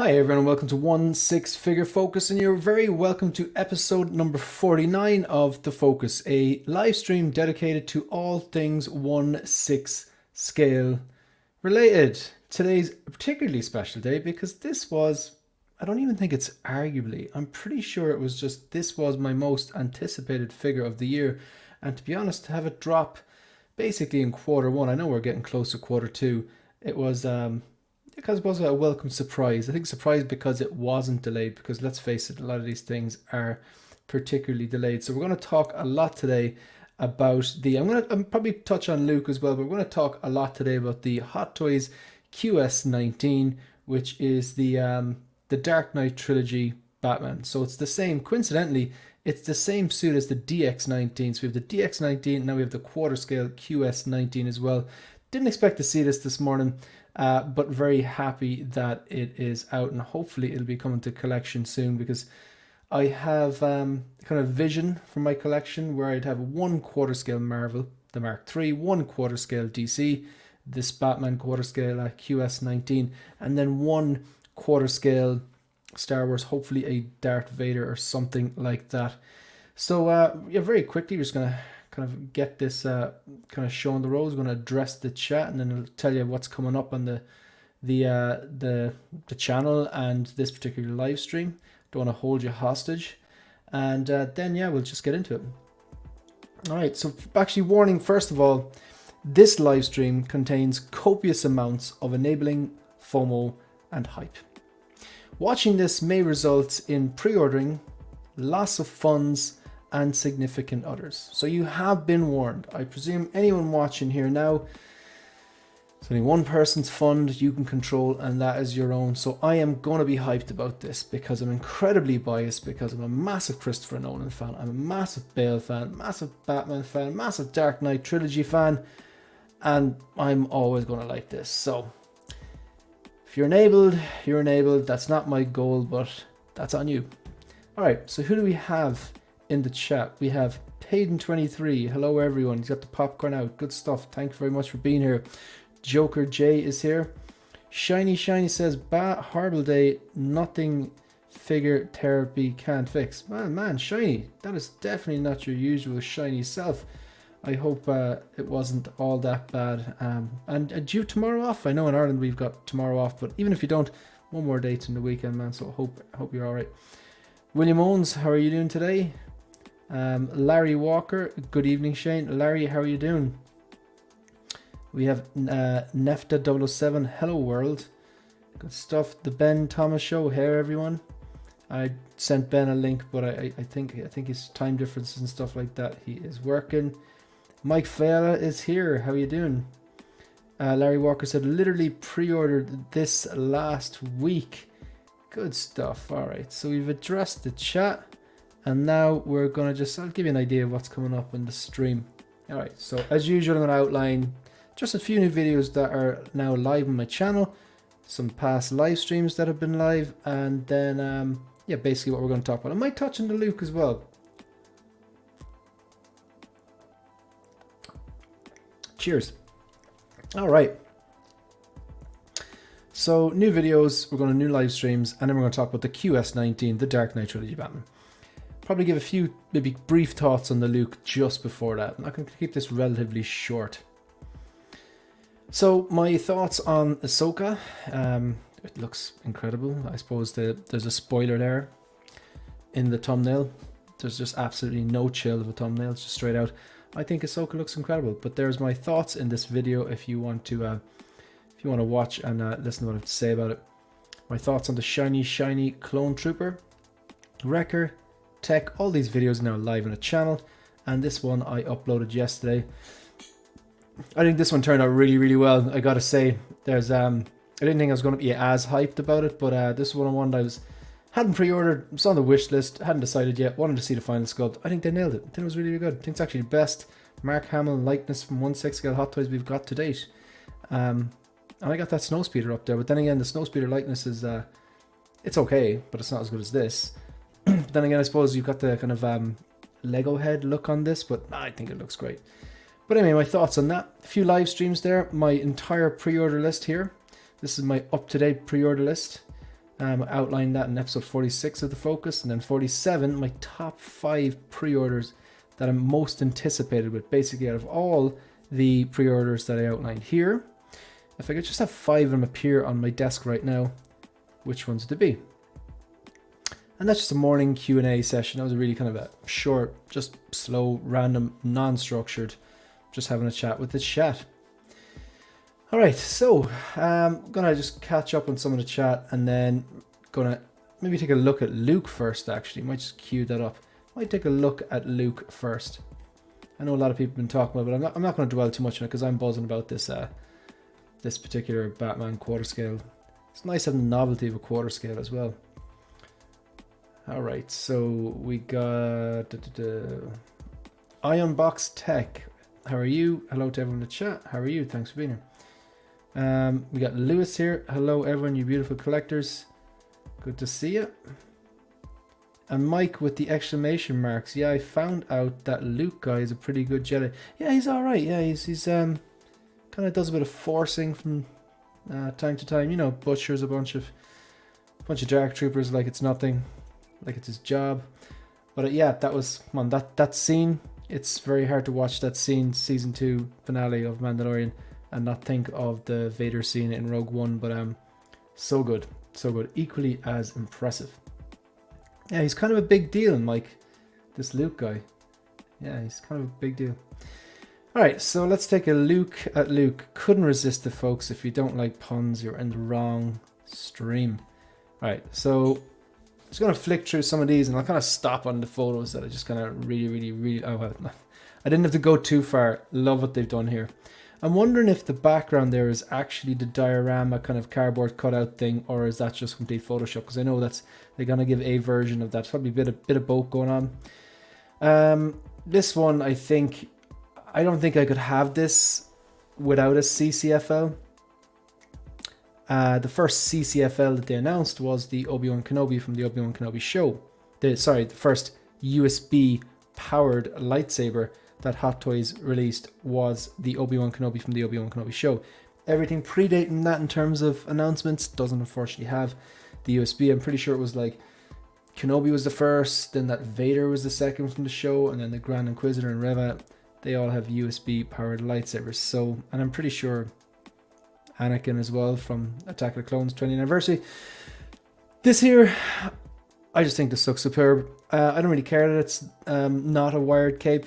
Hi everyone and welcome to One Six Figure Focus, and you're very welcome to episode number 49 of The Focus, a live stream dedicated to all things 1/6 scale related. Today's a particularly special day because this was, I don't even think it's arguably, I'm pretty sure it was just, this was my most anticipated figure of the year. And to be honest, to have it drop basically in quarter one, I know we're getting close to quarter two, it was because it was a welcome surprise. I think surprise because it wasn't delayed, because let's face it, a lot of these things are particularly delayed. So we're going to talk a lot today about the, I'm probably touch on Luke as well, but we're going to talk a lot today about the Hot Toys QS19, which is the Dark Knight Trilogy Batman. So it's the same, coincidentally, it's the same suit as the DX19. So we have the DX19, now we have the quarter scale QS19 as well. Didn't expect to see this morning, but very happy that it is out, and hopefully it'll be coming to collection soon, because I have kind of vision for my collection where I'd have one quarter scale Marvel, the Mark III, one quarter scale DC, this Batman quarter scale QS19, and then one quarter scale Star Wars, hopefully a Darth Vader or something like that. So yeah, very quickly, we're just going to kind of get this kind of show on the road. I'm going to address the chat, and then it'll tell you what's coming up on the channel and this particular live stream. Don't want to hold you hostage, and then yeah, we'll just get into it. All right, so actually warning, first of all, this live stream contains copious amounts of enabling FOMO and hype. Watching this may result in pre-ordering, loss of funds, and significant others. So you have been warned. I presume anyone watching here now, it's only one person's fund you can control, and that is your own. So I am going to be hyped about this because I'm incredibly biased, because I'm a massive Christopher Nolan fan, I'm a massive Bale fan, massive Batman fan, massive Dark Knight Trilogy fan, and I'm always going to like this. So if you're enabled, you're enabled. That's not my goal, but that's on you. All right, so who do we have in the chat? We have Payden23. Hello everyone. He's got the popcorn out. Good stuff. Thank you very much for being here. Joker J is here. Shiny says, horrible day. Nothing figure therapy can't fix. Man, Shiny, that is definitely not your usual shiny self. I hope it wasn't all that bad. And you tomorrow off? I know in Ireland we've got tomorrow off, but even if you don't, one more date in the weekend, man. So hope you're all right. William Owens, how are you doing today? Larry Walker, good evening, Shane. Larry, how are you doing? We have Nefta007, hello world. Good stuff. The Ben Thomas Show, hey everyone. I sent Ben a link, but I think his time differences and stuff like that, he is working. Mike Fela is here, how are you doing? Larry Walker said, literally pre-ordered this last week. Good stuff. All right, so we've addressed the chat. And now we're going to I'll give you an idea of what's coming up in the stream. All right, so as usual, I'm going to outline just a few new videos that are now live on my channel, some past live streams that have been live, and then, yeah, basically what we're going to talk about. I might touch on the Luke as well. Cheers. All right. So new videos, we're going to new live streams, and then we're going to talk about the QS19, the Dark Knight Trilogy Batman. Probably give a few maybe brief thoughts on the Luke just before that. I'm not going to keep this relatively short. So my thoughts on Ahsoka. It looks incredible. I suppose there's a spoiler there in the thumbnail. There's just absolutely no chill of a thumbnail. It's just straight out. I think Ahsoka looks incredible. But there's my thoughts in this video if you want to watch and listen to what I have to say about it. My thoughts on the shiny Clone Trooper, Wrecker, Tech. All these videos are now live on the channel, and this one I uploaded yesterday. I think this one turned out really well. I gotta say, there's I didn't think I was going to be as hyped about it, but this one that I hadn't pre-ordered. It's on the wish list, hadn't decided yet. Wanted to see the final sculpt. I think they nailed it. I think it was really good. I think it's actually the best Mark Hamill likeness from 1/6 scale Hot Toys we've got to date. And I got that Snowspeeder up there, but then again, the Snowspeeder likeness is it's okay, but it's not as good as this. But then again, I suppose you've got the kind of Lego head look on this, but I think it looks great. But anyway, my thoughts on that. A few live streams there. My entire pre-order list here. This is my up-to-date pre-order list. Outlined that in episode 46 of The Focus. And then 47, my top 5 pre-orders that I'm most anticipated with, basically out of all the pre-orders that I outlined here. If I could just have 5 of them appear on my desk right now, which ones would it be? And that's just a morning Q&A session. That was a really kind of a short, just slow, random, non-structured, just having a chat with the chat. All right, so I'm gonna just catch up on some of the chat, and then gonna maybe take a look at Luke first. Actually, might just queue that up. Might take a look at Luke first. I know a lot of people have been talking about it, but I'm not going to dwell too much on it because I'm buzzing about this this particular Batman quarter scale. It's nice having the novelty of a quarter scale as well. All right, so we got Ionbox Tech. How are you? Hello to everyone in the chat. How are you? Thanks for being here. We got Lewis here. Hello, everyone, you beautiful collectors. Good to see you. And Mike with the exclamation marks. Yeah, I found out that Luke guy is a pretty good Jedi. Yeah, he's all right. Yeah, he's kind of does a bit of forcing from time to time. You know, butchers a bunch of dark troopers like it's nothing, like it's his job. But yeah, that was that scene. It's very hard to watch that scene, season 2 finale of Mandalorian, and not think of the Vader scene in Rogue One. But so good, equally as impressive. Yeah, he's kind of a big deal, Mike. This Luke guy. Yeah, he's kind of a big deal. All right, so let's take a look at Luke. Couldn't resist it, folks. If you don't like puns, you're in the wrong stream. All right, so I'm just going to flick through some of these, and I'll kind of stop on the photos that I just kind of really... Oh, well, I didn't have to go too far. Love what they've done here. I'm wondering if the background there is actually the diorama kind of cardboard cutout thing, or is that just complete Photoshop? Because I know they're going to give a version of that. Probably a bit of both going on. This one, I don't think I could have this without a CCFL. The first CCFL that they announced was the Obi-Wan Kenobi from the Obi-Wan Kenobi show. The first USB powered lightsaber that Hot Toys released was the Obi-Wan Kenobi from the Obi-Wan Kenobi show. Everything predating that in terms of announcements doesn't unfortunately have the USB. I'm pretty sure it was like Kenobi was the first, then that Vader was the second from the show, and then the Grand Inquisitor and Reva, they all have USB powered lightsabers. So, and I'm pretty sure Anakin as well from Attack of the Clones 20th anniversary. This here, I just think this looks superb. I don't really care that it's not a wired cape.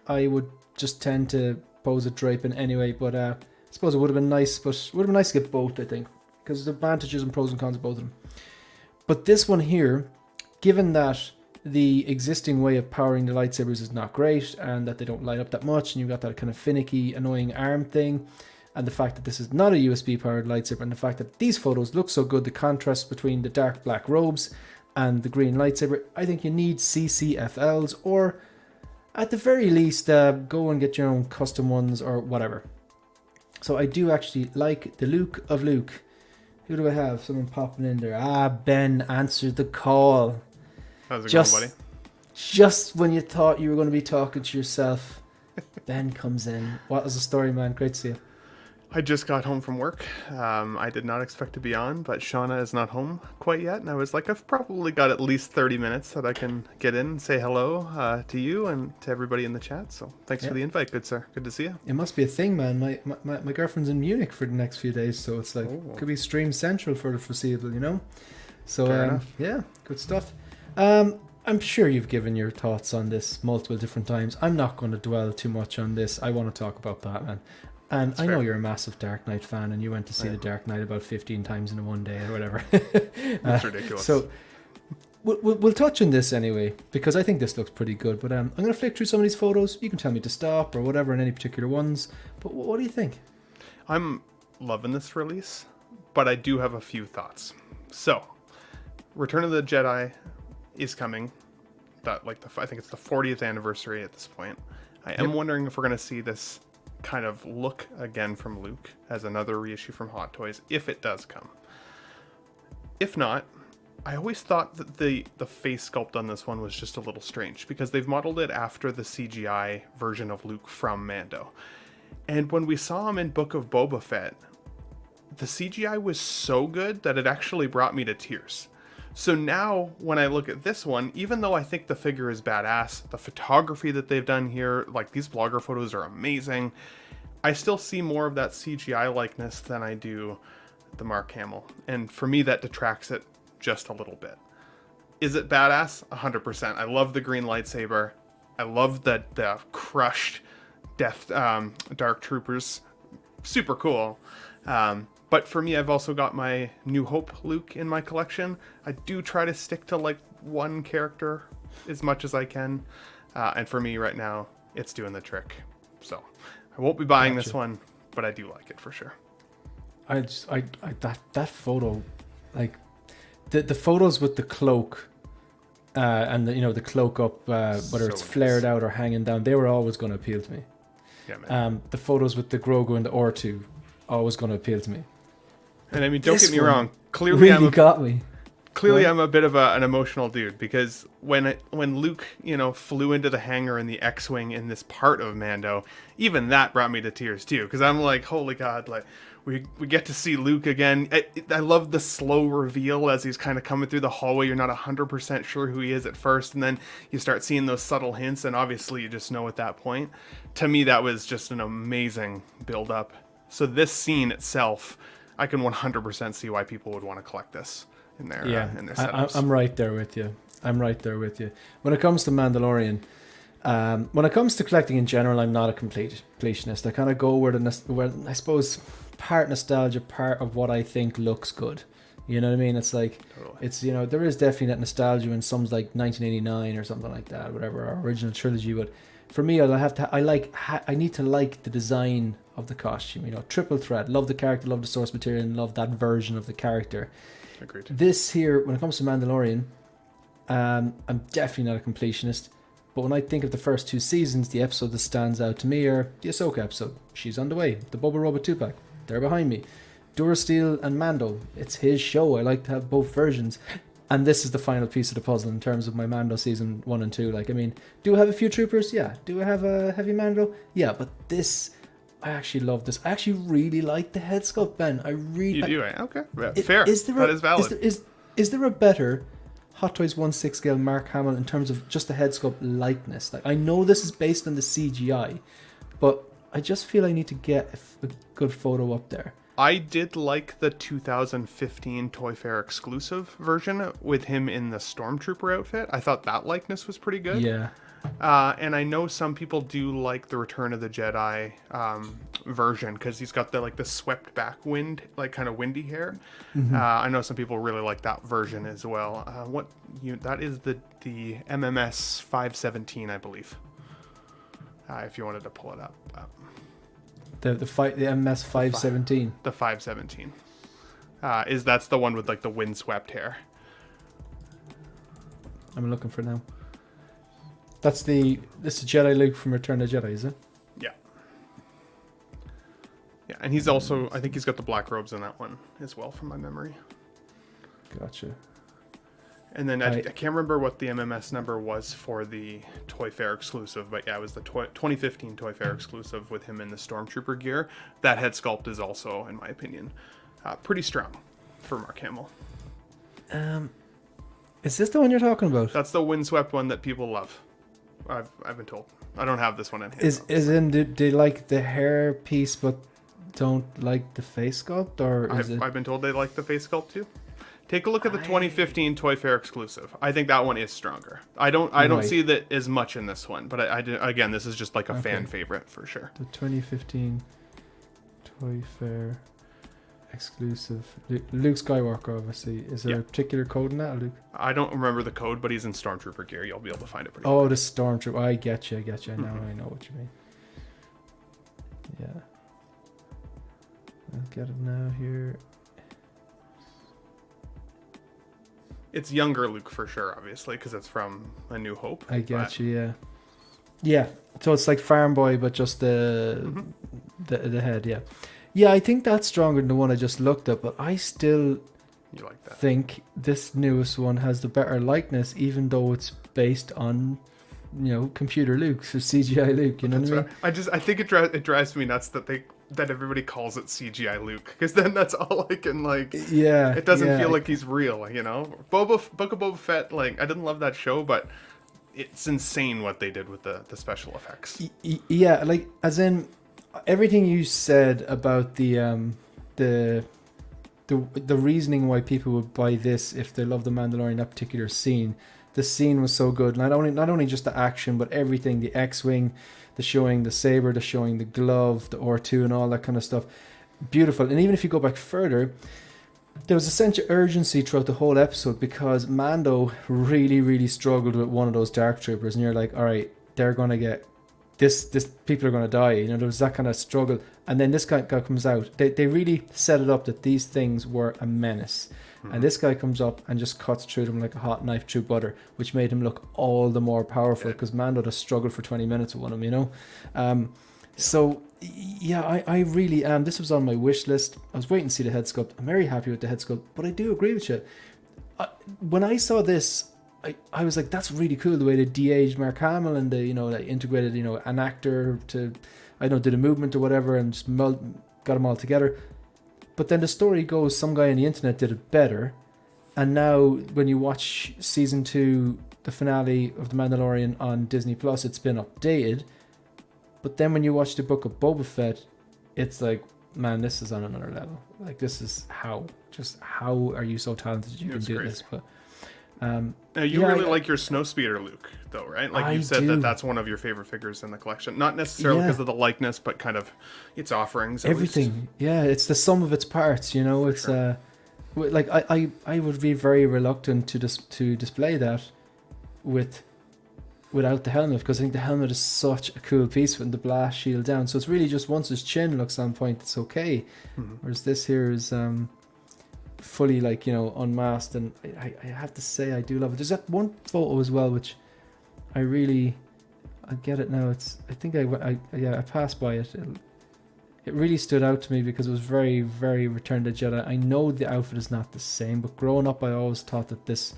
I would just tend to pose it draping anyway, but I suppose it would have been nice, but it would have been nice to get both, I think, because there's advantages and pros and cons of both of them. But this one here, given that the existing way of powering the lightsabers is not great, and that they don't light up that much, and you've got that kind of finicky, annoying arm thing, and the fact that this is not a USB powered lightsaber, and the fact that these photos look so good, the contrast between the dark black robes and the green lightsaber, I think you need CCFLs, or at the very least, go and get your own custom ones or whatever. So I do actually like the look of Luke. Who do I have? Someone popping in there. Ben answered the call. How's it going, buddy? Just when you thought you were going to be talking to yourself, Ben comes in. What was the story, man? Great to see you. I just got home from work. I did not expect to be on, but Shauna is not home quite yet. And I was like, I've probably got at least 30 minutes that I can get in and say hello to you and to everybody in the chat. So thanks for the invite, good sir. Good to see you. It must be a thing, man. My girlfriend's in Munich for the next few days. So it's like, could be stream central for the foreseeable, you know? So yeah, good stuff. I'm sure you've given your thoughts on this multiple different times. I'm not going to dwell too much on this. I want to talk about Batman. And I know you're a massive Dark Knight fan, and you went to see the Dark Knight about 15 times in one day or whatever. That's ridiculous. So we'll touch on this anyway, because I think this looks pretty good. But I'm going to flick through some of these photos. You can tell me to stop or whatever in any particular ones. But what do you think? I'm loving this release, but I do have a few thoughts. So, Return of the Jedi is coming. I think it's the 40th anniversary at this point. I am wondering if we're going to see this kind of look again from Luke as another reissue from Hot Toys, if it does come. If not, I always thought that the face sculpt on this one was just a little strange, because they've modeled it after the CGI version of Luke from Mando. And when we saw him in Book of Boba Fett, the CGI was so good that it actually brought me to tears. So now when I look at this one, even though I think the figure is badass, the photography that they've done here, like these blogger photos are amazing, I still see more of that CGI likeness than I do the Mark Hamill. And for me, that detracts it just a little bit. Is it badass? 100%. I love the green lightsaber. I love the crushed Dark Troopers. Super cool. But for me, I've also got my New Hope Luke in my collection. I do try to stick to like one character as much as I can. And for me right now, it's doing the trick. So I won't be buying this one, but I do like it for sure. That photo, like the photos with the cloak, and the cloak up, whether it's flared out or hanging down, they were always going to appeal to me. Yeah, man. The photos with the Grogu and the R2, always going to appeal to me. And I mean, don't get me wrong. Clearly, got me. Clearly, I'm a bit of an emotional dude, because when Luke, flew into the hangar in the X-wing in this part of Mando, even that brought me to tears too. Because I'm like, holy God, like we get to see Luke again. I love the slow reveal as he's kind of coming through the hallway. You're not 100% sure who he is at first, and then you start seeing those subtle hints, and obviously you just know at that point. To me, that was just an amazing build-up. So this scene itself, I can 100% see why people would want to collect this in their setups. I'm right there with you. When it comes to Mandalorian, when it comes to collecting in general, I'm not a completionist. I kind of go where I suppose part nostalgia, part of what I think looks good. You know what I mean? It's like, totally. It's, there is definitely that nostalgia in some like 1989 or something like that, whatever, our original trilogy. But for me, I need to like the design of the costume. Triple threat, love the character, love the source material, and love that version of the character. Agreed. This here, when it comes to Mandalorian, I'm definitely not a completionist. But when I think of the first two seasons, the episode that stands out to me are the Ahsoka episode. She's on the way. The Boba Robot 2-pack. They're behind me. Durasteel and Mando. It's his show. I like to have both versions. And this is the final piece of the puzzle in terms of my Mando season 1 and 2. Like, I mean, do I have a few troopers? Yeah. Do I have a heavy Mando? Yeah, but this, I actually love this. I actually really like the head sculpt, Ben. You do, eh? Okay. Fair. That is valid. Is there a better Hot Toys 1/6 scale Mark Hamill in terms of just the head sculpt likeness? Like, I know this is based on the CGI, but I just feel I need to get a good photo up there. I did like the 2015 Toy Fair exclusive version with him in the Stormtrooper outfit. I thought that likeness was pretty good. Yeah. And I know some people do like the Return of the Jedi version, because he's got the swept back kind of windy hair. Mm-hmm. I know some people really like that version as well. That is the MMS 517, I believe. If you wanted to pull it up. The MMS 517. The 517. That's the one with the windswept hair. I'm looking for now. This is Jedi Luke from Return of the Jedi, is it? Yeah. Yeah, and he's also, I think he's got the black robes in that one as well, from my memory. Gotcha. And then I can't remember what the MMS number was for the Toy Fair exclusive, but yeah, it was the 2015 Toy Fair exclusive with him in the Stormtrooper gear. That head sculpt is also, in my opinion, pretty strong for Mark Hamill. Is this the one you're talking about? That's the windswept one that people love. I've been told. I don't have this one in hand. Do they like the hair piece but don't like the face sculpt, or I've been told they like the face sculpt too. Take a look at the 2015 Toy Fair exclusive. I think that one is stronger. I don't see that as much in this one, but again, this is just like a fan favorite for sure. The 2015 Toy Fair exclusive. Luke Skywalker, obviously. Is there a particular code in that, Luke? I don't remember the code, but he's in Stormtrooper gear. You'll be able to find it pretty quick. The Stormtrooper. I get you. Now I know what you mean. Yeah. I'll get it now here. It's younger Luke for sure, obviously, because it's from A New Hope. I get you, yeah. Yeah, so it's like Farm Boy, but just the head, yeah. Yeah, I think that's stronger than the one I just looked at, but I still think this newest one has the better likeness, even though it's based on, computer Luke, so CGI Luke, you know what I mean? Right. I think it drives me nuts that that everybody calls it CGI Luke, because then that's all I can like. Yeah, It doesn't yeah. feel like he's real, you know. Book of Boba Fett, like I didn't love that show, but it's insane what they did with the special effects. Yeah, like as in everything you said about the the reasoning why people would buy this if they love the Mandalorian, that particular scene. The scene was so good. Not only just the action, but everything, the X-wing, the showing the saber, the showing the glove, the R2 and all that kind of stuff. Beautiful. And even if you go back further, there was a sense of urgency throughout the whole episode because Mando really, really struggled with one of those dark troopers, and you're like, all right, they're gonna get this people are gonna die. You know, there was that kind of struggle. And then this guy comes out. They really set it up that these things were a menace. And this guy comes up and just cuts through them like a hot knife through butter, which made him look all the more powerful because Mando just struggled for 20 minutes with him, you know? So, yeah, I really am. This was on my wish list. I was waiting to see the head sculpt. I'm very happy with the head sculpt, but I do agree with you. When I saw this, I was like, that's really cool, the way they de-aged Mark Hamill and they integrated, an actor to, I don't know, did a movement or whatever and just got them all together. But then the story goes, some guy on the internet did it better. And now when you watch season 2, the finale of The Mandalorian on Disney Plus, it's been updated. But then when you watch the Book of Boba Fett, it's like, man, this is on another level. Like, this is how are you so talented you can do this? But now, you really like your Snowspeeder Luke, though, right? Like you said, that's one of your favorite figures in the collection. Not necessarily because of the likeness, but kind of its offerings. Everything. Yeah, it's the sum of its parts, you know. It's like I would be very reluctant to display that without the helmet, because I think the helmet is such a cool piece with the blast shield down. So it's really just once his chin looks on point, it's okay. Whereas this here is fully unmasked, and I have to say I do love it. There's that one photo as well which I get it now. I think I passed by it. It really stood out to me because it was very, very Return of the Jedi. I know the outfit is not the same, but growing up I always thought that this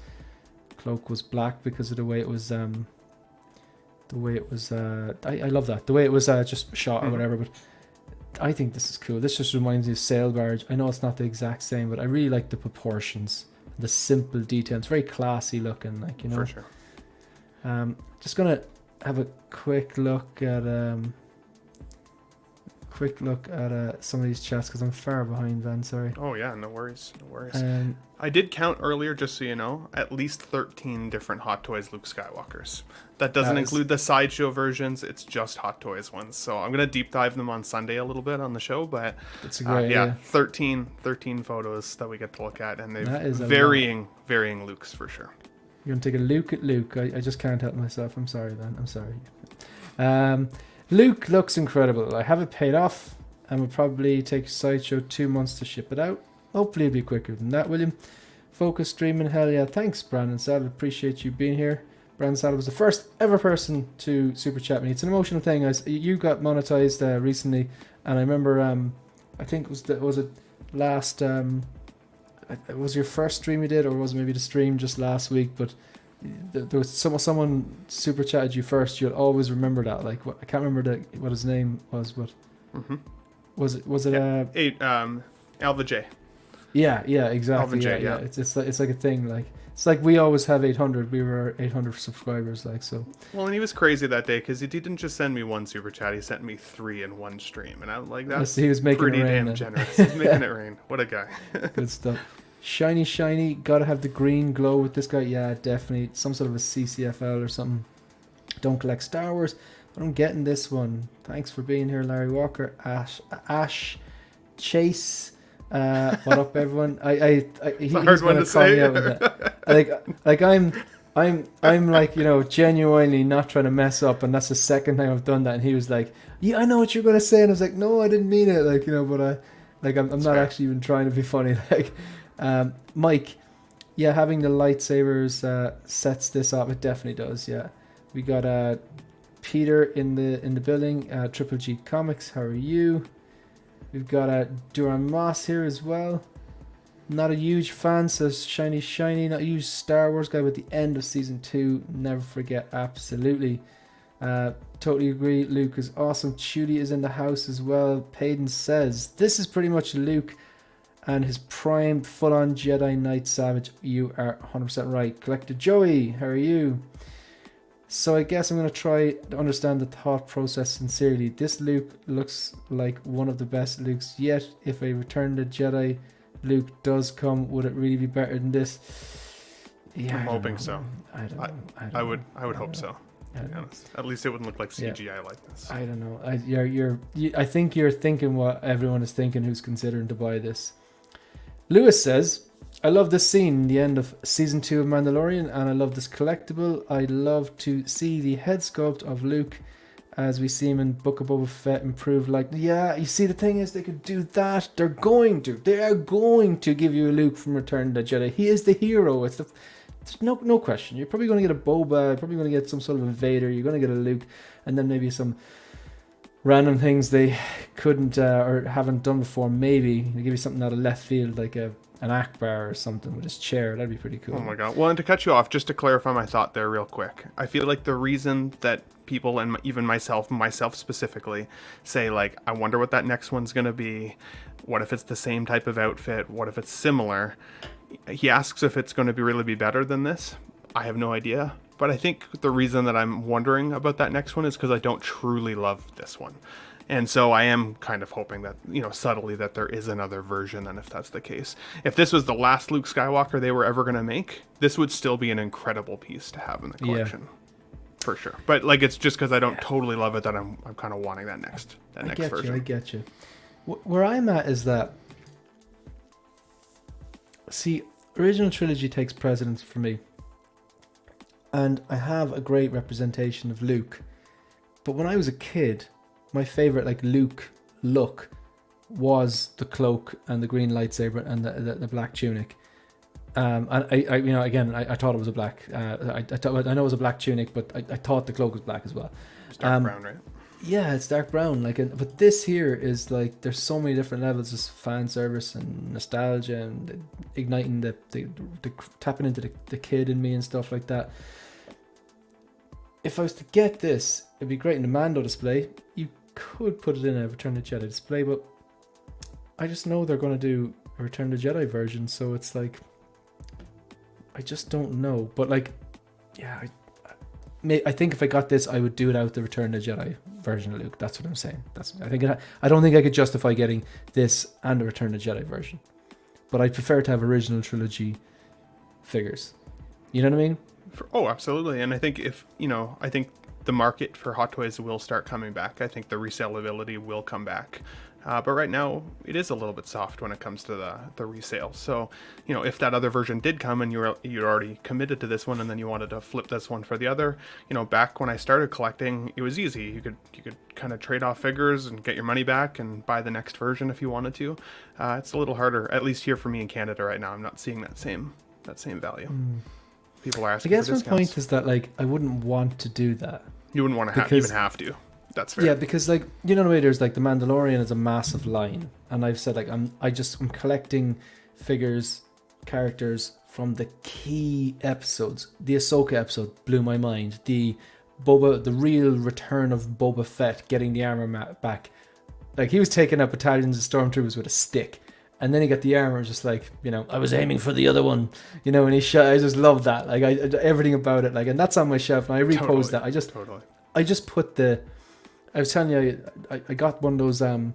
cloak was black because of the way it was I love that, the way it was just shot or whatever. But I think this is cool. This just reminds me of Sail Barge. I know it's not the exact same, but I really like the proportions, the simple detail. It's very classy looking, For sure. Just gonna have a quick look at some of these chats because I'm far behind, Van. Sorry. Oh yeah, no worries. I did count earlier, just so you know, at least 13 different Hot Toys Luke Skywalkers. That doesn't include the sideshow versions. It's just Hot Toys ones. So I'm gonna deep dive them on Sunday a little bit on the show. But it's a great idea. 13 photos that we get to look at, and they've varying Lukes for sure. You're gonna take a look at Luke. I just can't help myself. I'm sorry, Van. I'm sorry. Luke looks incredible. I have it paid off and will probably take Sideshow 2 months to ship it out. Hopefully it'll be quicker than that, William. Focus streaming, hell yeah. Thanks, Brandon Saddle. Appreciate you being here. Brandon Saddle was the first ever person to super chat me. It's an emotional thing. You got monetized recently, and I remember I think was it last it was your first stream you did, or was it maybe the stream just last week? But there was someone super chatted you first. You'll always remember that. Like, I can't remember what his name was, but was it Alva J. Yeah, exactly. Alva J, yeah. It's like a thing. Like, it's like we always have 800. We were 800 subscribers. Like, so. Well, and he was crazy that day because he didn't just send me one super chat. He sent me 3 in one stream, and I'm like, that's he was making pretty it rain, damn generous. He's making it rain. What a guy. Good stuff. Shiny, gotta have the green glow with this guy. Yeah, definitely. Some sort of a CCFL or something. Don't collect Star Wars, but I'm getting this one. Thanks for being here, Larry Walker. Ash Chase. What up, everyone? He's gonna call me out with that. Like I'm like, genuinely not trying to mess up, and that's the second time I've done that. And he was like, "Yeah, I know what you're gonna say," and I was like, "No, I didn't mean it." But I'm not fair. actually even trying to be funny. Mike, yeah, having the lightsabers sets this up. It definitely does. Yeah, we got Peter in the building. Triple G Comics, how are you? We've got Duran Moss here as well. Not a huge fan, says Shiny. Not a huge Star Wars guy, but the end of season 2, never forget. Absolutely. Totally agree. Luke is awesome. Chewie is in the house as well. Payden says, this is pretty much Luke and his prime full-on Jedi Knight Savage. You are 100% right. Collector Joey, how are you? So I guess I'm going to try to understand the thought process sincerely. This Luke looks like one of the best Lukes yet. If a Return of the Jedi Luke does come, would it really be better than this? Yeah, I'm hoping so. I would hope so. To be honest. At least it wouldn't look like CGI like this. I don't know. I think you're thinking what everyone is thinking who's considering to buy this. Lewis says, I love this scene in the end of season 2 of Mandalorian, and I love this collectible. I love to see the head sculpt of Luke as we see him in Book of Boba Fett improve. Like, yeah, you see, the thing is, they could do that. They are going to give you a Luke from Return of the Jedi. He is the hero. There's no question. You're probably going to get a Boba, probably going to get some sort of a Vader, you're going to get a Luke, and then maybe some random things they couldn't or haven't done before. Maybe they give you something out of left field, like an Akbar or something with his chair. That'd be pretty cool. Oh my god. Well, and to cut you off, just to clarify my thought there real quick, I feel like the reason that people, and even myself specifically, say, like, I wonder what that next one's going to be. What if it's the same type of outfit? What if it's similar? He asks if it's going to really be better than this. I have no idea. But I think the reason that I'm wondering about that next one is because I don't truly love this one. And so I am kind of hoping that, subtly, that there is another version. And if that's the case, if this was the last Luke Skywalker they were ever going to make, this would still be an incredible piece to have in the collection. Yeah. For sure. But like, it's just because I don't totally love it that I'm kind of wanting that next version. I get you. Where I'm at is that, see, original trilogy takes precedence for me. And I have a great representation of Luke. But when I was a kid, my favorite Luke look was the cloak and the green lightsaber and the black tunic. And I thought it was a black. I know it was a black tunic, but I thought the cloak was black as well. It's dark brown, right? Yeah, it's dark brown. But this here is there's so many different levels of fan service and nostalgia and igniting the tapping into the kid in me and stuff like that. If I was to get this, it'd be great in the Mando display. You could put it in a Return of the Jedi display, but I just know they're going to do a Return of the Jedi version, so it's I just don't know. But I think if I got this, I would do it out the Return of the Jedi version of Luke. That's what I'm saying. I don't think I could justify getting this and the Return of the Jedi version, but I prefer to have original trilogy figures. You know what I mean? Oh, absolutely. And I think I think the market for Hot Toys will start coming back. I think the resaleability will come back. But right now, it is a little bit soft when it comes to the resale. So, if that other version did come and you're already committed to this one, and then you wanted to flip this one for the other, back when I started collecting, it was easy. You could kind of trade off figures and get your money back and buy the next version if you wanted to. It's a little harder, at least here for me in Canada right now. I'm not seeing that same value. People are asking. I guess my point is that I wouldn't want to do that. You wouldn't want to even have to. That's fair. Yeah, because the way there's the Mandalorian is a massive line, and I've said I'm collecting figures, characters from the key episodes. The Ahsoka episode blew my mind. The real return of Boba Fett getting the armor back. He was taking out battalions of stormtroopers with a stick. And then he got the armor, just I was aiming for the other one, and he shot. I just love that, everything about it, and that's on my shelf, and I reposed that. I just put I was telling you, I got one of those. I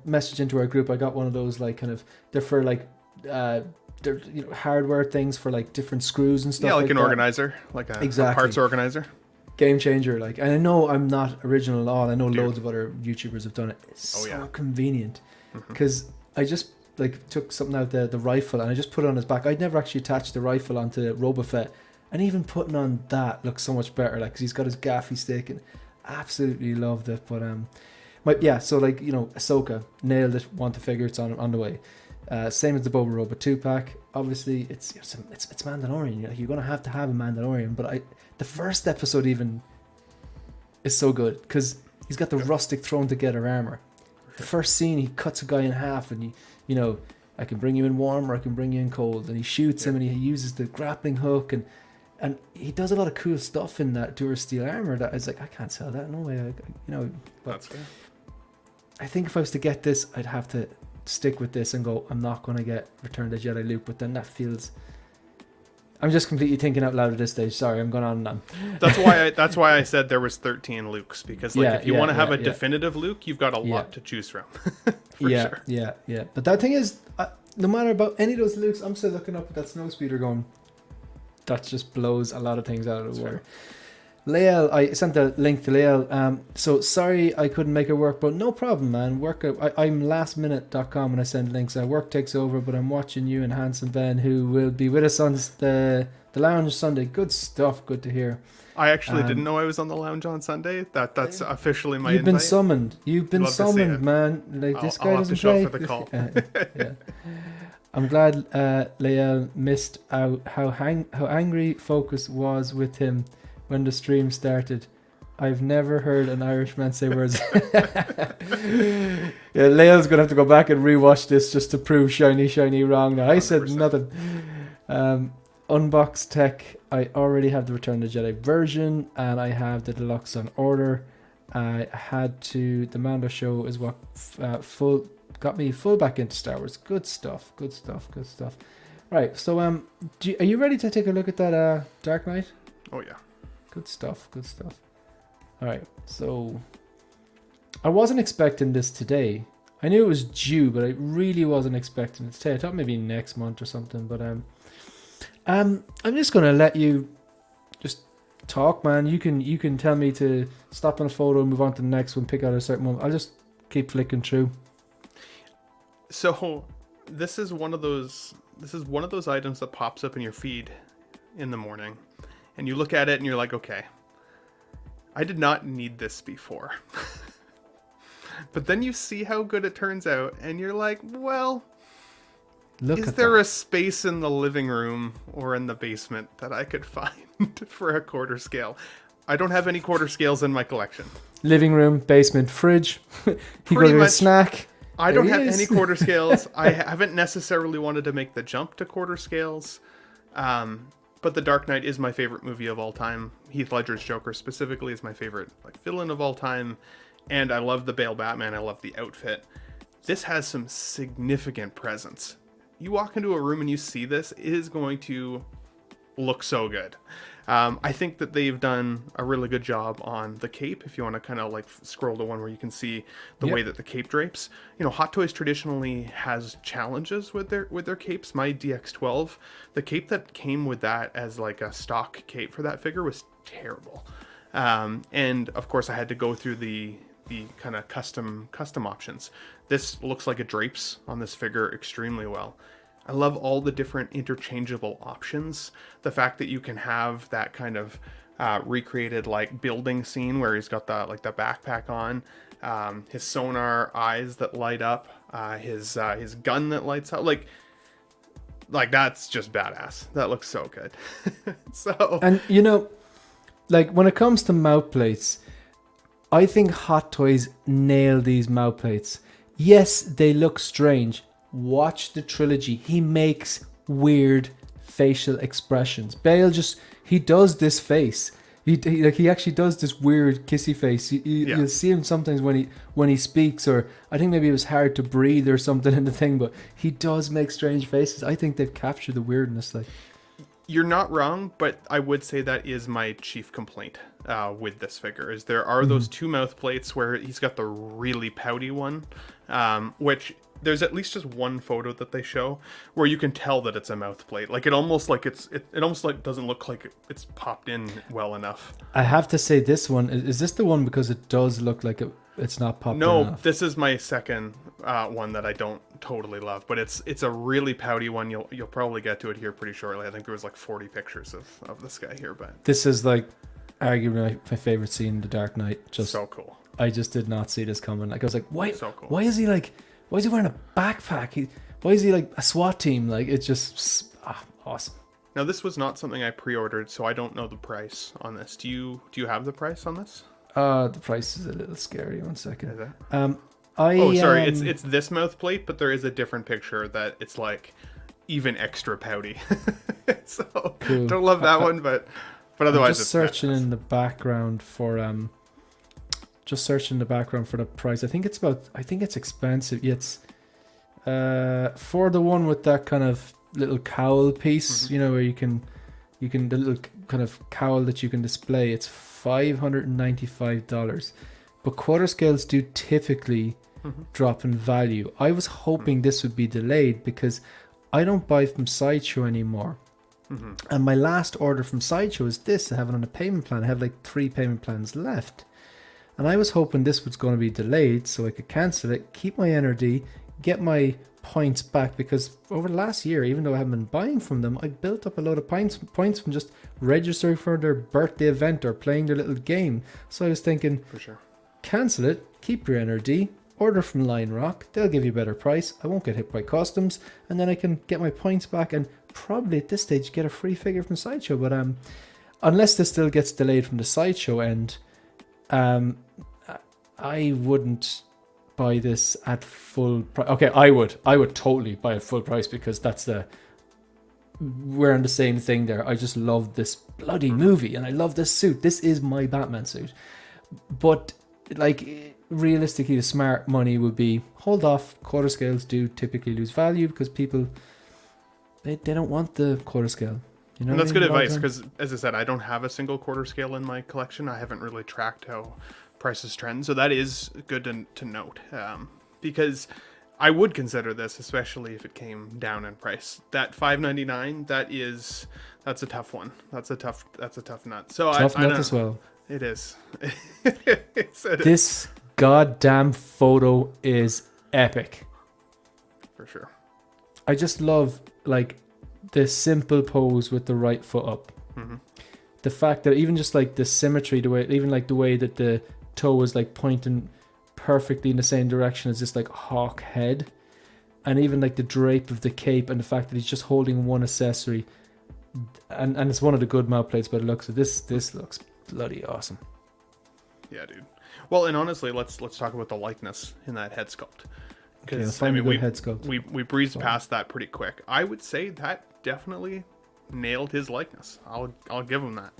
messaged into our group. I got one of those they're for they're hardware things for different screws and stuff. Yeah, like an organizer, a parts organizer. Game changer, and I know I'm not original at all. I know loads of other YouTubers have done it. It's so convenient because. I just took something out the rifle and I just put it on his back. I'd never actually attached the rifle onto Boba Fett, and even putting on that looks so much better. Because he's got his gaffy stick, and absolutely loved it. But Ahsoka nailed it. Want the figure? It's on the way. Same as the Boba Roba 2-pack. Obviously, it's Mandalorian. You're gonna have to have a Mandalorian. But the first episode even is so good because he's got the rustic thrown together armor. The first scene, he cuts a guy in half, and I can bring you in warm or I can bring you in cold, and he shoots him, and he uses the grappling hook, and And he does a lot of cool stuff in that Durasteel armor that is like, I can't sell that, no way. But That's fair. I think if I was to get this, I'd have to stick with this and go, I'm not going to get Return of the Jedi Luke, but then that feels... I'm just completely thinking out loud at this stage. Sorry, I'm going on and on. That's why I said there was 13 Lukes, because if you want to have a definitive Luke, you've got a lot to choose from. For sure. Yeah. But that thing is, no matter about any of those Lukes, I'm still looking up at that snowspeeder going, that just blows a lot of things out of the water. Lael, I sent the link to Lael. So sorry I couldn't make it work, but no problem, man. I'm lastminute.com and I send links. Work takes over, but I'm watching you and Hanson Ben, who will be with us on the lounge Sunday. Good stuff. Good to hear. I actually didn't know I was on the lounge on Sunday. That's officially my You've invite. been summoned. You've been summoned, man. Like this guy doesn't play. I'll have to show up for the call. Yeah. I'm glad Lael missed out how angry Focus was with him when the stream started. I've never heard an Irishman say words. Lael's going to have to go back and rewatch this just to prove shiny wrong now. I 100%. Said nothing. Unbox Tech, I already have the Return of the Jedi version and I have the deluxe on order. I had to... The Mando show is what got me full back into Star Wars. Good stuff. Right, so are you ready to take a look at that Dark Knight? Oh yeah. Good stuff. All right, so I wasn't expecting this today. I knew it was due, but I really wasn't expecting it today. I thought maybe next month or something, but I'm just gonna let you just talk, man. You can tell me to stop on a photo and move on to the next one, pick out a certain one. I'll just keep flicking through. So this is one of those items that pops up in your feed in the morning. And you look at it and you're like, okay, I did not need this before. But then you see how good it turns out and you're like, well, is there a space in the living room or in the basement that I could find for a quarter scale? I don't have any quarter scales in my collection. Living room, basement, fridge. You go to a snack. I don't have any quarter scales. I haven't necessarily wanted to make the jump to quarter scales. But The Dark Knight is my favorite movie of all time. Heath Ledger's Joker specifically is my favorite villain of all time. And I love the Bale Batman. I love the outfit. This has some significant presence. You walk into a room and you see this, it is going to look so good. I think that they've done a really good job on the cape. If you want to kind of scroll to one where you can see the way that the cape drapes. Hot Toys traditionally has challenges with their capes. My DX12, the cape that came with that as a stock cape for that figure was terrible. And of course I had to go through the kind of custom options. This looks like it drapes on this figure extremely well. I love all the different interchangeable options. The fact that you can have that kind of recreated building scene where he's got the backpack on, his sonar eyes that light up, his gun that lights up, that's just badass. That looks so good. And when it comes to mouth plates, I think Hot Toys nail these mouth plates. Yes, they look strange. Watch the trilogy. He makes weird facial expressions. Bale he does this face. He actually does this weird kissy face. You'll see him sometimes when he speaks, or I think maybe it was hard to breathe or something in the thing, but he does make strange faces. I think they've captured the weirdness. You're not wrong, but I would say that is my chief complaint with this figure, is there are those two mouth plates where he's got the really pouty one, which there's at least just one photo that they show where you can tell that it's a mouth plate. It almost doesn't look like it's popped in well enough. I have to say, this one is this the one because it does look like it's not popped in enough? No, this is my second one that I don't totally love, but it's a really pouty one. You'll probably get to it here pretty shortly. I think there was 40 pictures of this guy here, but this is arguably my favorite scene in The Dark Knight. Just so cool. I just did not see this coming. I was like, why? So cool. Why is he wearing a backpack? Why is he a SWAT team? It's just awesome. Now, this was not something I pre-ordered, so I don't know the price on this. Do you have the price on this? The price is a little scary. One second. Is it? Sorry. It's this mouth plate, but there is a different picture that it's even extra pouty. So Cool. don't love that one, but otherwise just it's searching fantastic. in the background for the price. I think it's expensive. It's for the one with that kind of little cowl piece, where you can the little kind of cowl that you can display. It's $595, but quarter scales do typically drop in value. I was hoping this would be delayed because I don't buy from Sideshow anymore. And my last order from Sideshow is this. I have it on a payment plan. I have like 3 payment plans left. And I was hoping this was going to be delayed so I could cancel it, keep my NRD, get my points back, because over the last year, even though I haven't been buying from them, I built up a lot of points from just registering for their birthday event or playing their little game. So I was thinking, For sure. cancel it, keep your NRD, order from Line Rock, they'll give you a better price, I won't get hit by customs, and then I can get my points back and probably at this stage get a free figure from Sideshow. But unless this still gets delayed from the Sideshow end, I wouldn't buy this at full price. Okay, I would totally buy at full price, because we're on the same thing there. I just love this bloody movie and I love this suit. This is my Batman suit. But like, realistically, the smart money would be hold off. Quarter scales do typically lose value because people they don't want the quarter scale. You know, And that's good advice, because as I said, I don't have a single quarter scale in my collection. I haven't really tracked how prices trend, so that is good to note, because I would consider this, especially if it came down in price. That $5.99, that's a tough one. That's a tough nut. So tough I nut don't as know. well. It is. This goddamn photo is epic. For sure. I just love like the simple pose with the right foot up. The fact that even just like the symmetry, the way that the toe is like pointing perfectly in the same direction as this like hawk head, and even like the drape of the cape, and the fact that he's just holding one accessory, and it's one of the good mount plates by the looks of this. This looks bloody awesome. Yeah, dude. Well, and honestly, let's talk about the likeness in that head sculpt. Because head sculpt. We breezed past that pretty quick. I would say that definitely nailed his likeness. I'll give him that.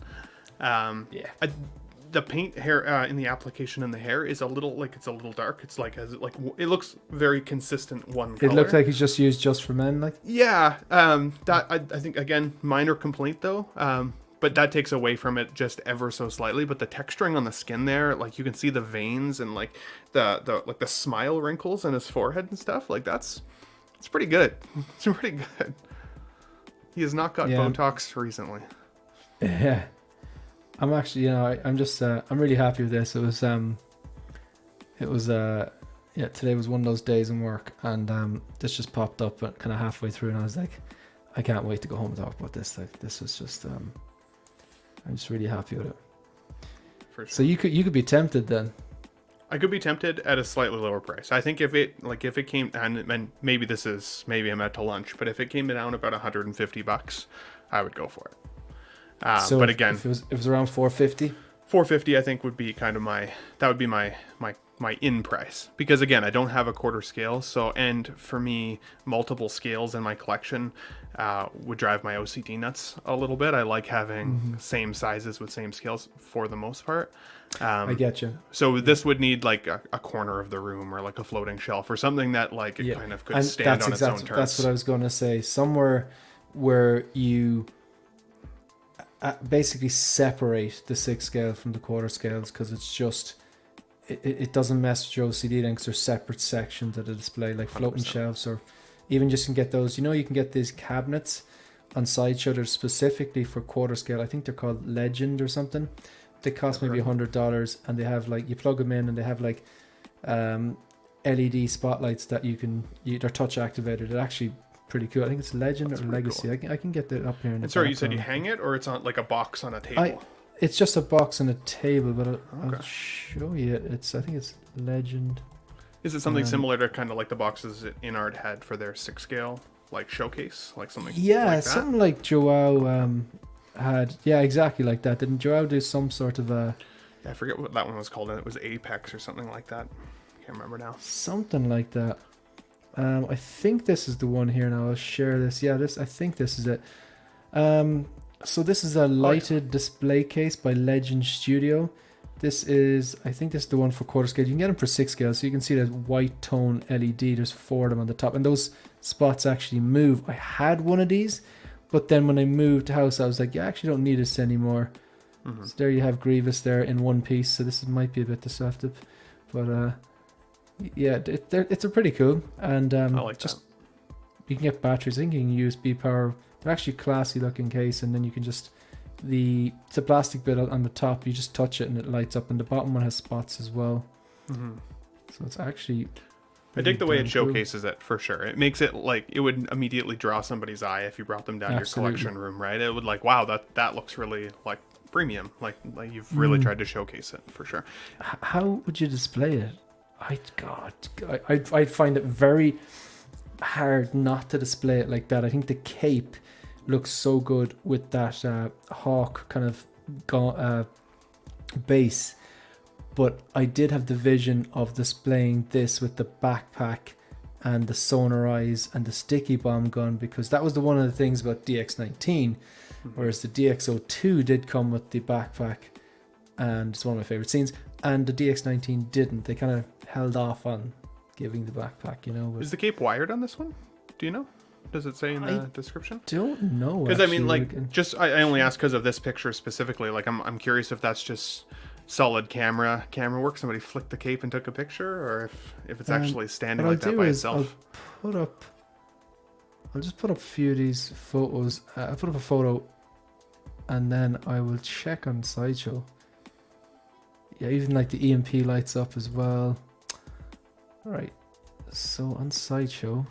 The paint hair in the application in the hair is a little dark. It's like it looks very consistent one color. It looks like he's just used just for men, like. Yeah. That I think, again, minor complaint though. But that takes away from it just ever so slightly. But the texturing on the skin there, like you can see the veins and like the smile wrinkles in his forehead and stuff. Like it's pretty good. It's pretty good. He has not got Botox recently. Yeah. I'm actually, I'm just, I'm really happy with this. Today was one of those days in work, and this just popped up kind of halfway through, and I was like, I can't wait to go home and talk about this. Like, this was just, I'm just really happy with it. For sure. So you could be tempted then. I could be tempted at a slightly lower price. I think if it came, and maybe I'm out to lunch, but if it came down about $150, I would go for it. But again, if it was around 450, $450, I think would be kind of my in price, because again, I don't have a quarter scale. So, and for me, multiple scales in my collection would drive my OCD nuts a little bit. I like having same sizes with same scales for the most part. I get you. So this would need like a corner of the room or like a floating shelf or something that like it kind of could stand on its own terms. That's what I was going to say. Somewhere where you basically separate the 6 scale from the quarter scales, because it's just it doesn't mess with your OCD then, because they're separate sections of the display, like floating 100%. Shelves, or even just can get those, you can get these cabinets on Sideshow that are specifically for quarter scale. I think they're called Legend or something. They cost maybe $100, and they have like, you plug them in and they have like LED spotlights that they're touch activated. They're actually pretty cool. I think it's Legend or Legacy. Cool. I can get that up here. And sorry, you said you hang it, or it's on like a box on a table? It's just a box on a table, but I'll show you. I think it's Legend. Is it something similar to kind of like the boxes InArt had for their 6 scale, like showcase, like something? Yeah, like that? Something like Joao had. Yeah, exactly like that. Didn't Joao do some sort of a? Yeah, I forget what that one was called. It was Apex or something like that. Can't remember now. Something like that. I think this is the one here now. I'll share this. Yeah, I think this is it. So this is a lighted display case by Legend Studio. This is, I think this is the one for quarter scale. You can get them for 6 scale, so you can see that white tone LED. There's 4 of them on the top, and those spots actually move. I had one of these, but then when I moved house, I was like, yeah, I actually don't need this anymore. So there you have Grievous there in one piece. So this might be a bit deceptive, but yeah, it's a pretty cool. And I like that. You can get batteries. I think you can USB power. They're actually classy looking case, and then you can just it's a plastic bit on the top. You just touch it and it lights up, and the bottom one has spots as well. So it's actually. I dig the way it showcases it for sure. It makes it like it would immediately draw somebody's eye if you brought them down to your collection room, right? It would like, wow, that looks really like premium. Like you've really tried to showcase it for sure. How would you display it? I'd find it very hard not to display it like that. I think the cape looks so good with that hawk kind of base, but I did have the vision of displaying this with the backpack and the sonar eyes and the sticky bomb gun, because that was one of the things about DX19, whereas the DX02 did come with the backpack, and it's one of my favorite scenes, and the DX19 didn't. They kind of held off on giving the backpack, you know. Is the cape wired on this one? Do you know? Does it say in the description? Don't know. Because I mean, like, I only ask because of this picture specifically. Like, I'm curious if that's just solid camera work. Somebody flicked the cape and took a picture, or if it's actually standing like that by itself. I'll just put up a few of these photos. I'll put up a photo, and then I will check on Sideshow. Yeah, even like the EMP lights up as well. All right, so on Sideshow,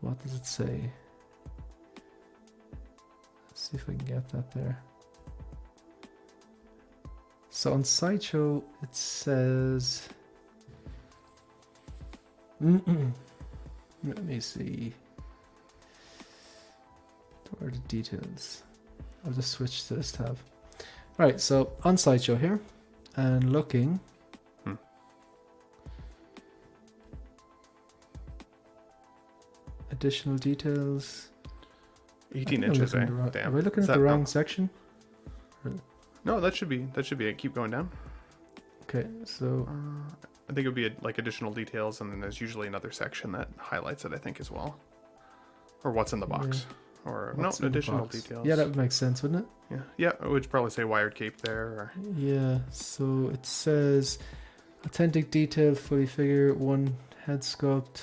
what does it say? Let's see if I can get that there. So on Sideshow, it says... Let me see. Where are the details? I'll just switch to this tab. Right, so on Sideshow here, and looking... Additional details. 18 inches, eh? Damn. Are we looking at the wrong section? No, that should be it. Keep going down. Okay, so I think it would be like additional details, and then there's usually another section that highlights it, I think, as well. Or what's in the box. Yeah. Or no, additional details. Yeah, that would make sense, wouldn't it? Yeah, it would probably say wired cape there. Or... Yeah, so it says authentic detail, fully figure, one head sculpt,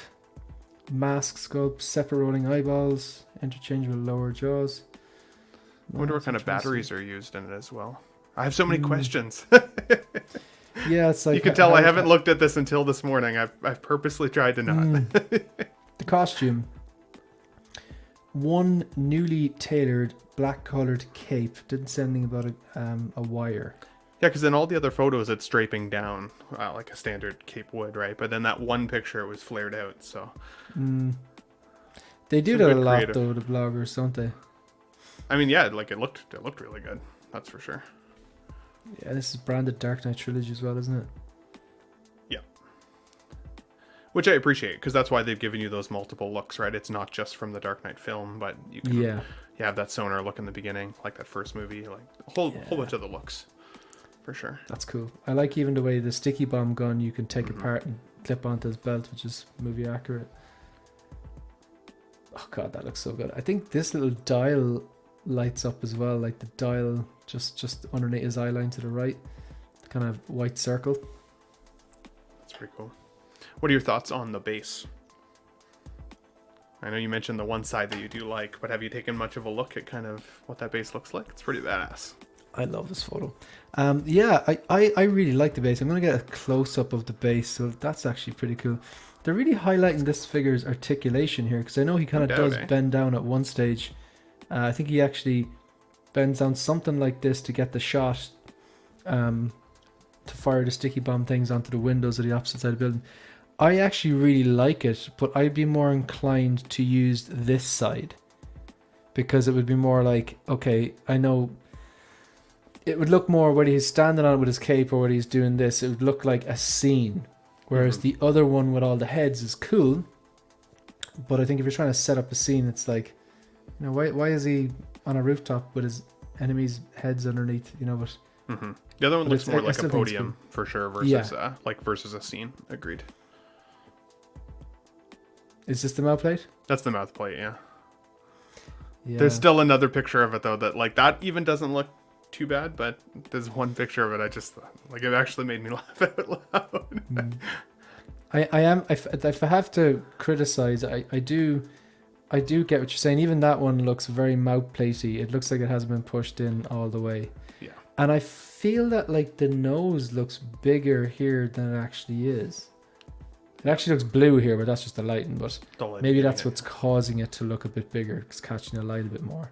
mask sculpt, separate rolling eyeballs, interchangeable lower jaws. I wonder what kind of batteries are used in it as well. I have so many questions. Yeah, it's like... You can tell I haven't looked at this until this morning. I've purposely tried to not. The costume. One newly tailored black colored cape. Didn't say anything about a wire. Yeah, because in all the other photos it's draping down like a standard cape would, right? But then that one picture it was flared out, so... They do that a lot, though, the bloggers, don't they? I mean, yeah, like it looked really good. That's for sure. Yeah, this is branded Dark Knight Trilogy as well, isn't it? Yeah. Which I appreciate, because that's why they've given you those multiple looks, right? It's not just from the Dark Knight film, but you can you have that sonar look in the beginning, like that first movie, like a whole bunch of the looks, for sure. That's cool. I like even the way the sticky bomb gun you can take apart and clip onto his belt, which is movie accurate. Oh god, that looks so good. I think this little dial lights up as well, like the dial just underneath his eye line to the right, the kind of white circle. That's pretty cool. What are your thoughts on the base? I know you mentioned the one side that you do like, but have you taken much of a look at kind of what that base looks like? It's pretty badass. I love this photo. Yeah, I really like the base. I'm going to get a close-up of the base, so that's actually pretty cool. They're really highlighting this figure's articulation here, because I know he kind of does bend down at one stage. I think he actually bends down something like this to get the shot to fire the sticky bomb things onto the windows of the opposite side of the building. I actually really like it, but I'd be more inclined to use this side, because it would be more like, okay, I know it would look more whether he's standing on it with his cape or whether he's doing this, it would look like a scene, whereas the other one with all the heads is cool, but I think if you're trying to set up a scene, it's like You know, why is he on a rooftop with his enemies' heads underneath? You know, but The other one But looks it's- more I like a still think it's podium for sure Yeah. versus a scene. Agreed. is this the mouth plate? That's the mouth plate, yeah. Yeah. There's still another picture of it though that like that even doesn't look too bad, but there's one picture of it I just like it actually made me laugh out loud. I am. If I have to criticize, I do get what you're saying. Even that one looks very mouth platey. It looks like it hasn't been pushed in all the way. Yeah. And I feel that like the nose looks bigger here than it actually is. It actually looks blue here, but that's just the lighting. But maybe that's what's causing it to look a bit bigger. It's catching the light a bit more.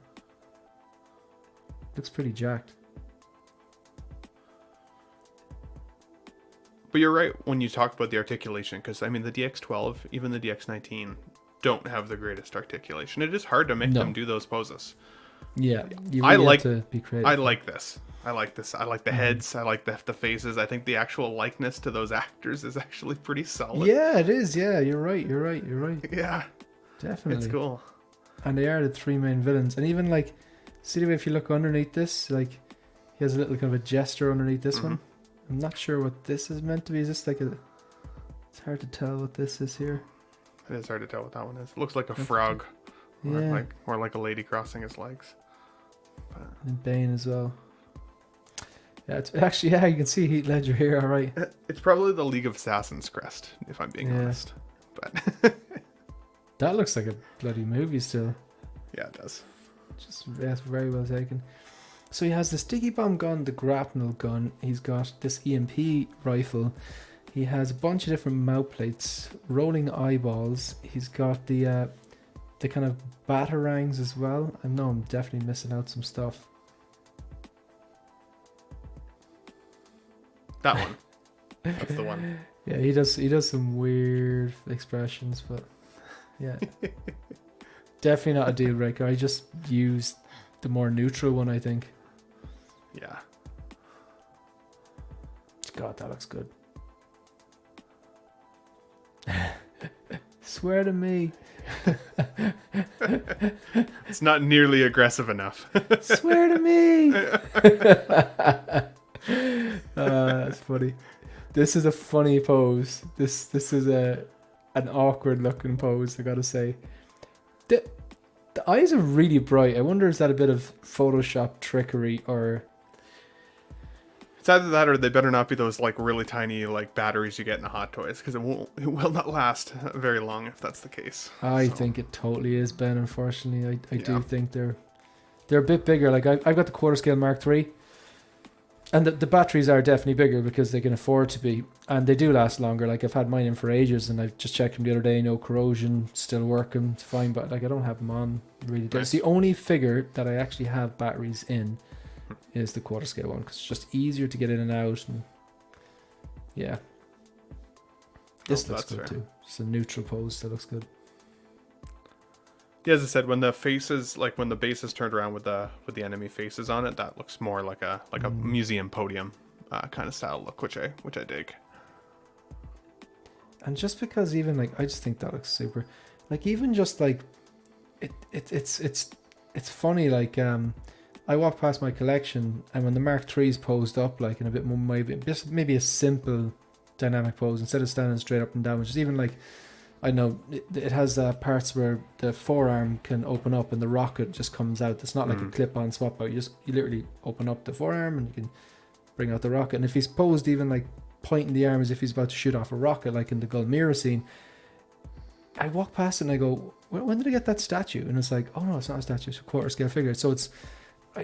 Looks pretty jacked. But you're right when you talk about the articulation, because I mean the DX12, even the DX19, don't have the greatest articulation. It is hard to make them do those poses. Yeah, you I really like- have to be creative. I like this. I like this. I like the heads. I like the faces. I think the actual likeness to those actors is actually pretty solid. Yeah, it is. Yeah, you're right. You're right. Yeah, Definitely. it's cool. And they are the three main villains. And even like, see the way if you look underneath this, like he has a little kind of a gesture underneath this one. I'm not sure what this is meant to be. Is this like a? It's hard to tell what this is here. It is hard to tell what that one is. It looks like a frog, Yeah, or like a lady crossing his legs. and Bane as well. Yeah, it's actually you can see Heath Ledger here. All right. It's probably the League of Assassins crest, if I'm being Yeah. honest. But That looks like a bloody movie still. yeah, it does. Just that's very well taken. So he has the sticky bomb gun, the grapnel gun. He's got this EMP rifle. He has a bunch of different mouth plates, rolling eyeballs. He's got the kind of batarangs as well. I know I'm definitely missing out some stuff. That one. That's the one. Yeah, he does some weird expressions, but yeah, definitely not a deal breaker. I just used the more neutral one, I think. Yeah. God, that looks good. Swear to me. It's not nearly aggressive enough. Swear to me. That's funny. This is a funny pose. This is an awkward looking pose, I gotta say. The eyes are really bright. I wonder, is that a bit of Photoshop trickery, or It's either that or they better not be those like really tiny like batteries you get in the Hot Toys, because it will not last very long if that's the case. I So, think it totally is, Ben. Unfortunately, I do Yeah. think they're a bit bigger. Like I've got the quarter scale Mark III, and the batteries are definitely bigger because they can afford to be, and they do last longer. Like I've had mine in for ages, and I've just checked them the other day. No corrosion, still working, it's fine. But like I don't have them on really. It's Nice. the only figure that I actually have batteries in is the quarter scale one, because it's just easier to get in and out. And yeah, this looks that's good fair. too. Just a neutral pose that looks good. Yeah, as I said, when the faces, like when the base is turned around with the enemy faces on it, that looks more like a museum podium kind of style look, which I dig. And just because even like I just think that looks super, like even just like it's funny, like I walk past my collection, and when the Mark III's posed up like in a bit more maybe a simple dynamic pose instead of standing straight up and down, which is even like, I know it has parts where the forearm can open up and the rocket just comes out. It's not like a clip-on swap out. You literally open up the forearm and you can bring out the rocket. And if he's posed even like pointing the arm as if he's about to shoot off a rocket, like in the Gulmira scene, I walk past it and I go, when did I get that statue? And it's like, oh no, it's not a statue, it's a quarter scale figure. So it's,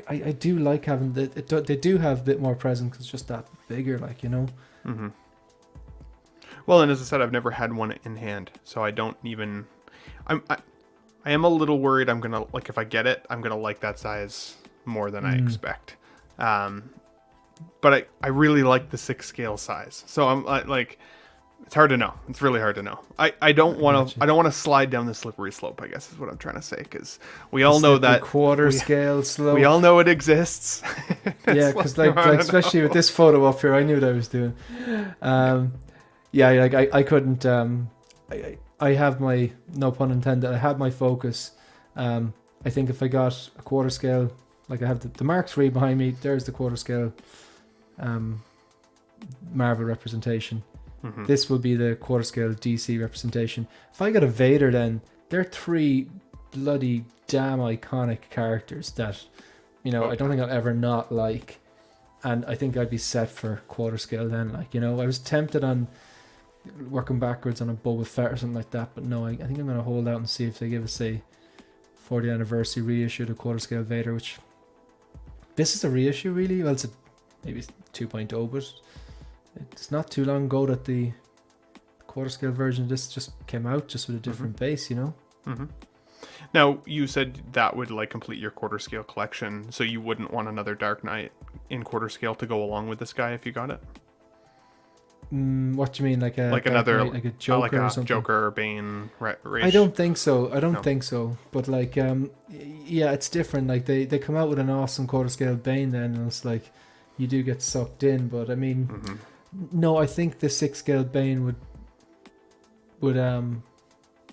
I do like having they do have a bit more presence because it's just that bigger, like, you know. Mm-hmm. Well, and as I said, I've never had one in hand, so I don't even. I am a little worried. I'm gonna like if I get it, I'm gonna like that size more than I expect. But I really like the 6 scale size, so I'm like, it's hard to know. It's really hard to know. I don't want to slide down the slippery slope, I guess is what I'm trying to say, because we all know that quarter scale slope. we all know it exists. Yeah, because like especially with this photo up here, I knew what I was doing. Yeah, like I couldn't. I have my, no pun intended, I have my focus, I think if I got a quarter scale, like I have the Mark III behind me, there's the quarter scale Marvel representation. Mm-hmm. This will be the quarter scale DC representation. If I got a Vader, then they're 3 bloody damn iconic characters that, I don't think I'll ever not like. And I think I'd be set for quarter scale then. Like, I was tempted on working backwards on a Boba Fett or something like that, but no, I think I'm going to hold out and see if they give us a 40th anniversary reissue to quarter scale Vader, which this is a reissue really. Well, maybe it's 2.0, but it's not too long ago that the quarter scale version of this just came out, just with a different base, Mm-hmm. Now, you said that would like complete your quarter scale collection, so you wouldn't want another Dark Knight in quarter scale to go along with this guy if you got it? What do you mean, like another Knight, like a Joker like or a something? Joker or Bane? I don't think so. Think so. But like, yeah, it's different. Like they come out with an awesome quarter scale Bane, then and it's like you do get sucked in. But I mean, no, I think the 6 scale Bane would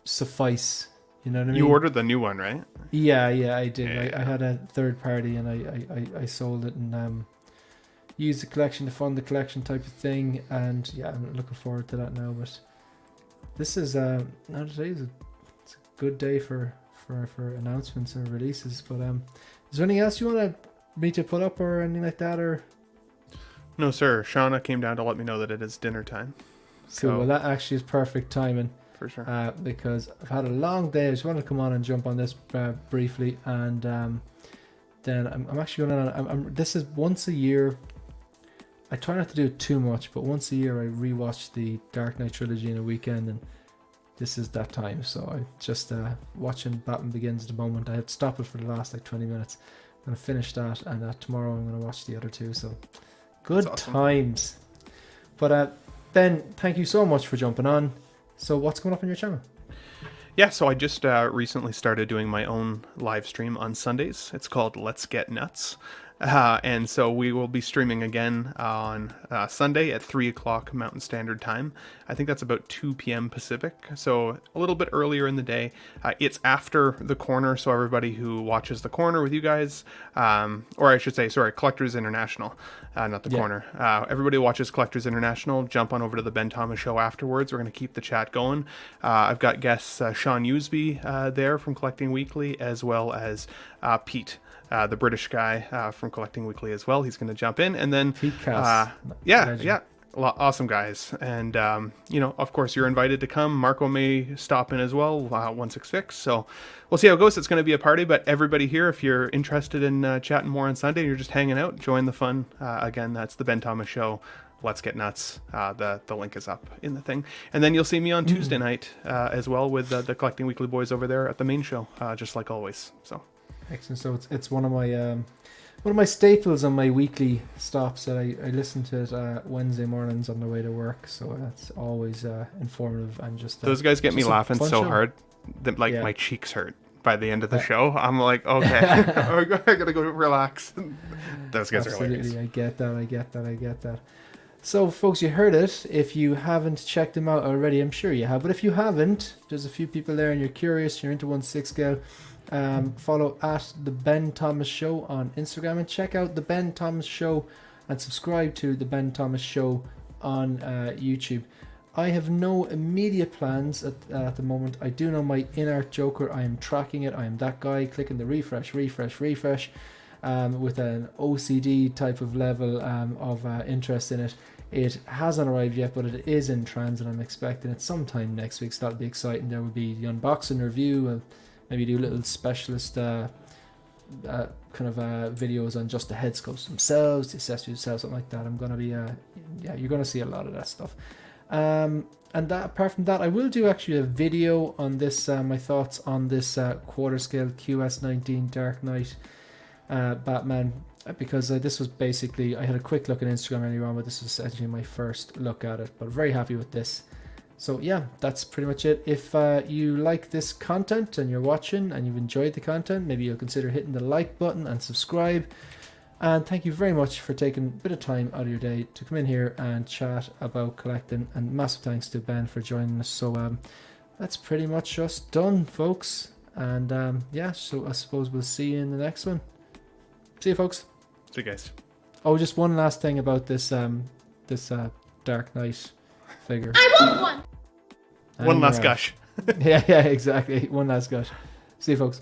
suffice. You know what I mean? You ordered the new one, right? Yeah, I did. Yeah. I had a third party and I sold it and used the collection to fund the collection type of thing. And yeah, I'm looking forward to that now. But this is now today is it's a good day for announcements and releases. But is there anything else you want me to put up or anything like that? Or No, sir. Shauna came down to let me know that it is dinner time. Cool. Well, that actually is perfect timing. For sure. Because I've had a long day. I just wanted to come on and jump on this briefly, and then I'm actually going on. This is once a year. I try not to do it too much, but once a year I rewatch the Dark Knight Trilogy in a weekend, and this is that time. So I just watching Batman Begins at the moment. I had to stop it for the last like 20 minutes. I'm going to finish that, and tomorrow I'm going to watch the other 2. So good awesome. times. But Ben, thank you so much for jumping on. So what's going up on your channel? Yeah, so I just recently started doing my own live stream on Sundays. It's called Let's Get Nuts. And so we will be streaming again on Sunday at 3 o'clock Mountain Standard Time. I think that's about 2 p.m. Pacific, so a little bit earlier in the day. It's after The Corner, so everybody who watches The Corner with you guys, or I should say, sorry, Collectors International, not The Corner. Everybody who watches Collectors International, jump on over to the Ben Thomas Show afterwards. We're going to keep the chat going. I've got guests Sean Usby there from Collecting Weekly, as well as Pete. The British guy from Collecting Weekly as well. He's going to jump in, and then awesome guys. And of course, you're invited to come. Marco may stop in as well. 166. So we'll see how it goes. It's going to be a party, but everybody here, if you're interested in chatting more on Sunday, you're just hanging out, join the fun. Again, that's the Ben Thomas Show. Let's Get Nuts. The link is up in the thing, and then you'll see me on Tuesday night as well with the Collecting Weekly boys over there at the main show, just like always. So. Excellent. So it's one of my staples on my weekly stops that I listen to it Wednesday mornings on the way to work. So that's always informative and just those guys get me laughing so hard that my cheeks hurt by the end of the show. I'm like, okay, I gotta go relax. Those guys are hilarious. I get that. So, folks, you heard it. If you haven't checked them out already, I'm sure you have. But if you haven't, there's a few people there and you're curious, you're into 1/6 scale, follow at the Ben Thomas Show on Instagram and check out the Ben Thomas Show and subscribe to the Ben Thomas Show on YouTube. I have no immediate plans at the moment. I do know my in-art Joker. I am tracking it. I am that guy clicking the refresh with an OCD type of level of interest in it. It hasn't arrived yet, but it is in transit. I'm expecting it sometime next week, so that'll be exciting. There will be the unboxing review, and maybe do little specialist kind of videos on just the head sculpts themselves, the accessories themselves, something like that. I'm going to be, you're going to see a lot of that stuff. And that, apart from that, I will do actually a video on this, my thoughts on this quarter scale QS19 Dark Knight Batman, because this was basically, I had a quick look at Instagram earlier on, but this was essentially my first look at it, but very happy with this. So yeah, that's pretty much it. If you like this content and you're watching and you've enjoyed the content, maybe you'll consider hitting the like button and subscribe. And thank you very much for taking a bit of time out of your day to come in here and chat about collecting. And massive thanks to Ben for joining us. So that's pretty much us done, folks. And yeah, so I suppose we'll see you in the next one. See you, folks. See you guys. Oh, just one last thing about this Dark Knight figure. I want one. One last gush. Yeah, exactly. One last gush. See you, folks.